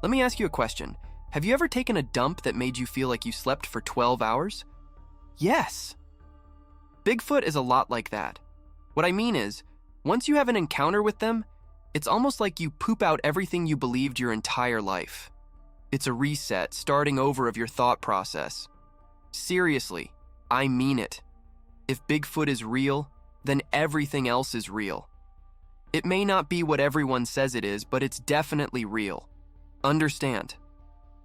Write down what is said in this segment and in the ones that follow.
Let me ask you a question. Have you ever taken a dump that made you feel like you slept for 12 hours? Yes. Bigfoot is a lot like that. What I mean is, once you have an encounter with them, it's almost like you poop out everything you believed your entire life. It's a reset, starting over of your thought process. Seriously, I mean it. If Bigfoot is real, then everything else is real. It may not be what everyone says it is, but it's definitely real. Understand,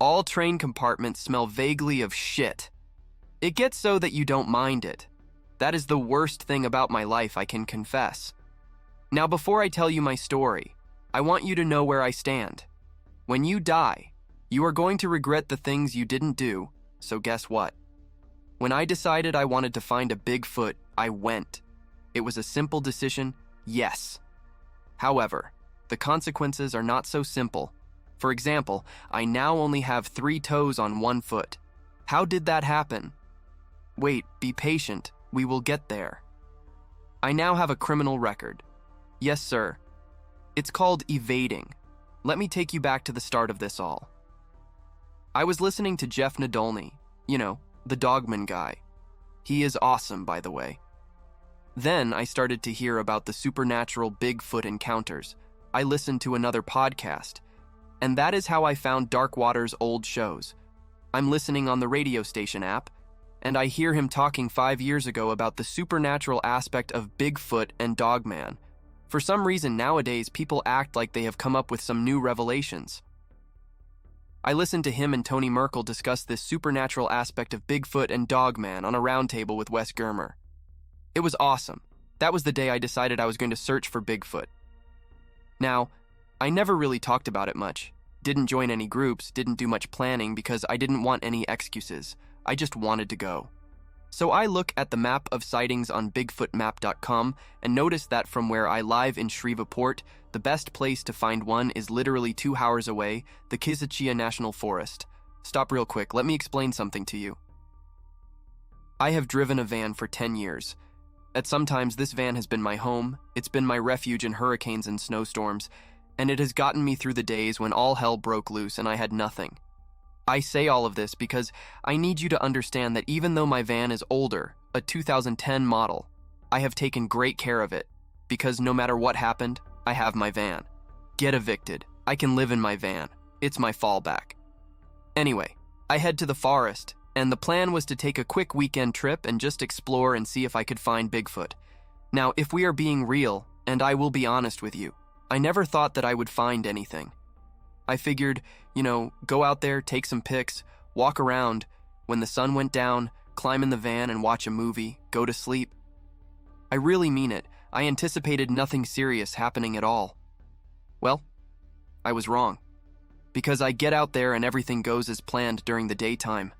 all train compartments smell vaguely of shit. It gets so that you don't mind it. That is the worst thing about my life, I can confess. Now, before I tell you my story, I want you to know where I stand. When you die, you are going to regret the things you didn't do, so guess what? When I decided I wanted to find a Bigfoot, I went. It was a simple decision, yes. However, the consequences are not so simple. For example, I now only have 3 toes on 1 foot. How did that happen? Wait, be patient, we will get there. I now have a criminal record. Yes, sir. It's called evading. Let me take you back to the start of this all. I was listening to Jeff Nadolny, the Dogman guy. He is awesome, by the way. Then I started to hear about the supernatural Bigfoot encounters. I listened to another podcast, and that is how I found Darkwater's old shows. I'm listening on the radio station app, and I hear him talking 5 years ago about the supernatural aspect of Bigfoot and Dogman. For some reason nowadays, people act like they have come up with some new revelations. I listened to him and Tony Merkel discuss this supernatural aspect of Bigfoot and Dogman on a roundtable with Wes Germer. It was awesome. That was the day I decided I was going to search for Bigfoot. Now, I never really talked about it much, didn't join any groups, didn't do much planning because I didn't want any excuses. I just wanted to go. So I look at the map of sightings on bigfootmap.com and notice that from where I live in Shreveport, the best place to find one is literally 2 hours away, the Kisachia National Forest. Stop real quick, let me explain something to you. I have driven a van for 10 years. At some times, this van has been my home, it's been my refuge in hurricanes and snowstorms, and it has gotten me through the days when all hell broke loose and I had nothing. I say all of this because I need you to understand that even though my van is older, a 2010 model, I have taken great care of it, because no matter what happened, I have my van. Get evicted, I can live in my van. It's my fallback. Anyway, I head to the forest, and the plan was to take a quick weekend trip and just explore and see if I could find Bigfoot. Now, if we are being real, and I will be honest with you, I never thought that I would find anything. I figured, go out there, take some pics, walk around. When the sun went down, climb in the van and watch a movie, go to sleep. I really mean it. I anticipated nothing serious happening at all. Well, I was wrong. Because I get out there and everything goes as planned during the daytime.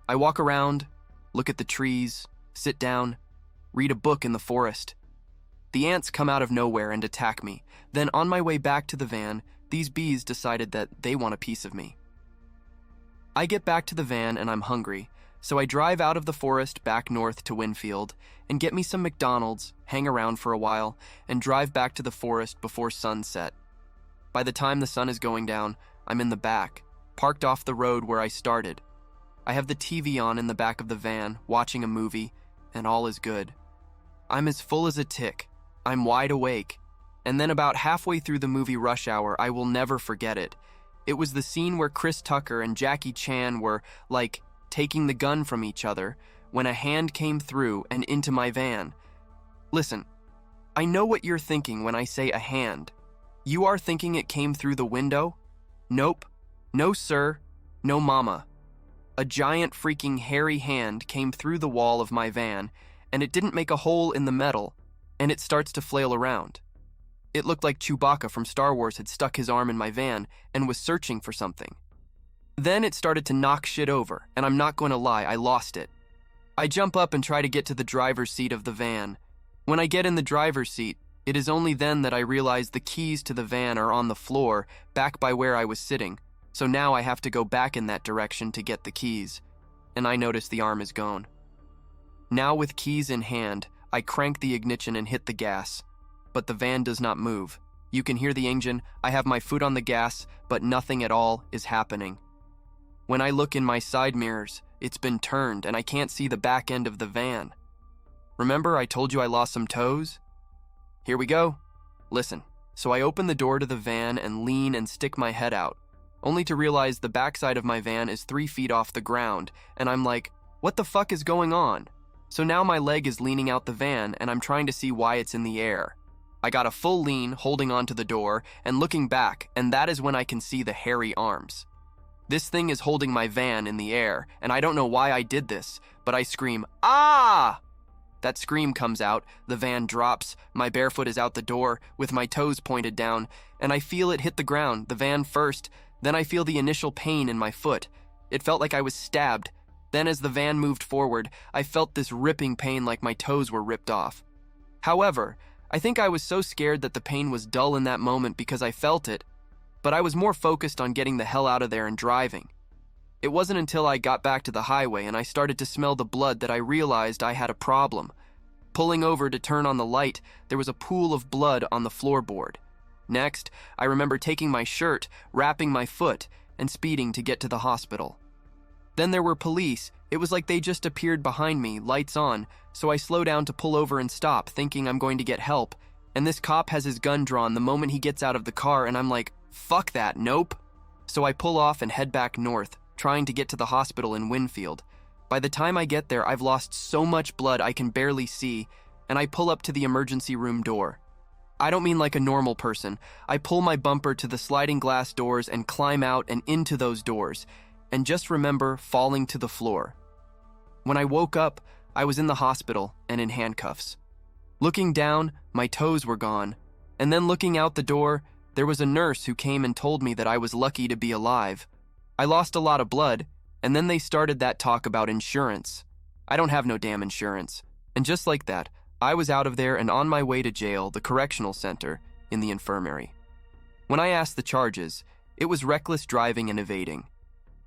I walk around, look at the trees, sit down, read a book in the forest. The ants come out of nowhere and attack me. Then on my way back to the van, these bees decided that they want a piece of me. I get back to the van and I'm hungry, so I drive out of the forest back north to Winfield and get me some McDonald's, hang around for a while, and drive back to the forest before sunset. By the time the sun is going down, I'm in the back, parked off the road where I started. I have the TV on in the back of the van, watching a movie, and all is good. I'm as full as a tick. I'm wide awake. And then about halfway through the movie Rush Hour, I will never forget it. It was the scene where Chris Tucker and Jackie Chan were, taking the gun from each other when a hand came through and into my van. Listen, I know what you're thinking when I say a hand. You are thinking it came through the window? Nope. No, sir. No, mama. A giant freaking hairy hand came through the wall of my van, and it didn't make a hole in the metal, and it starts to flail around. It looked like Chewbacca from Star Wars had stuck his arm in my van and was searching for something. Then it started to knock shit over, and I'm not going to lie, I lost it. I jump up and try to get to the driver's seat of the van. When I get in the driver's seat, it is only then that I realize the keys to the van are on the floor, back by where I was sitting, so now I have to go back in that direction to get the keys, and I notice the arm is gone. Now with keys in hand, I crank the ignition and hit the gas, but the van does not move. You can hear the engine, I have my foot on the gas, but nothing at all is happening. When I look in my side mirrors, it's been turned and I can't see the back end of the van. Remember I told you I lost some toes? Here we go. Listen, so I open the door to the van and lean and stick my head out, only to realize the backside of my van is 3 feet off the ground, and I'm like, what the fuck is going on? So now my leg is leaning out the van and I'm trying to see why it's in the air. I got a full lean, holding onto the door and looking back, and that is when I can see the hairy arms. This thing is holding my van in the air, and I don't know why I did this, but I scream, "Ah!" That scream comes out, the van drops, my bare foot is out the door, with my toes pointed down, and I feel it hit the ground, the van first, then I feel the initial pain in my foot. It felt like I was stabbed. Then as the van moved forward, I felt this ripping pain like my toes were ripped off. However, I think I was so scared that the pain was dull in that moment because I felt it, but I was more focused on getting the hell out of there and driving. It wasn't until I got back to the highway and I started to smell the blood that I realized I had a problem. Pulling over to turn on the light, there was a pool of blood on the floorboard. Next, I remember taking my shirt, wrapping my foot, and speeding to get to the hospital. Then there were police. It was like they just appeared behind me, lights on, so I slow down to pull over and stop, thinking I'm going to get help, and this cop has his gun drawn the moment he gets out of the car, and I'm like, fuck that, nope. So I pull off and head back north, trying to get to the hospital in Winfield. By the time I get there, I've lost so much blood I can barely see, and I pull up to the emergency room door. I don't mean like a normal person. I pull my bumper to the sliding glass doors and climb out and into those doors, and just remember falling to the floor. When I woke up, I was in the hospital and in handcuffs. Looking down, my toes were gone, and then looking out the door, there was a nurse who came and told me that I was lucky to be alive. I lost a lot of blood, and then they started that talk about insurance. I don't have no damn insurance. And just like that, I was out of there and on my way to jail, the correctional center, in the infirmary. When I asked the charges, it was reckless driving and evading.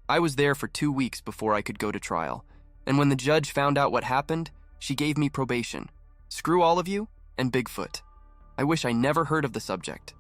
I was there for 2 weeks before I could go to trial, and when the judge found out what happened, she gave me probation. Screw all of you and Bigfoot. I wish I never heard of the subject.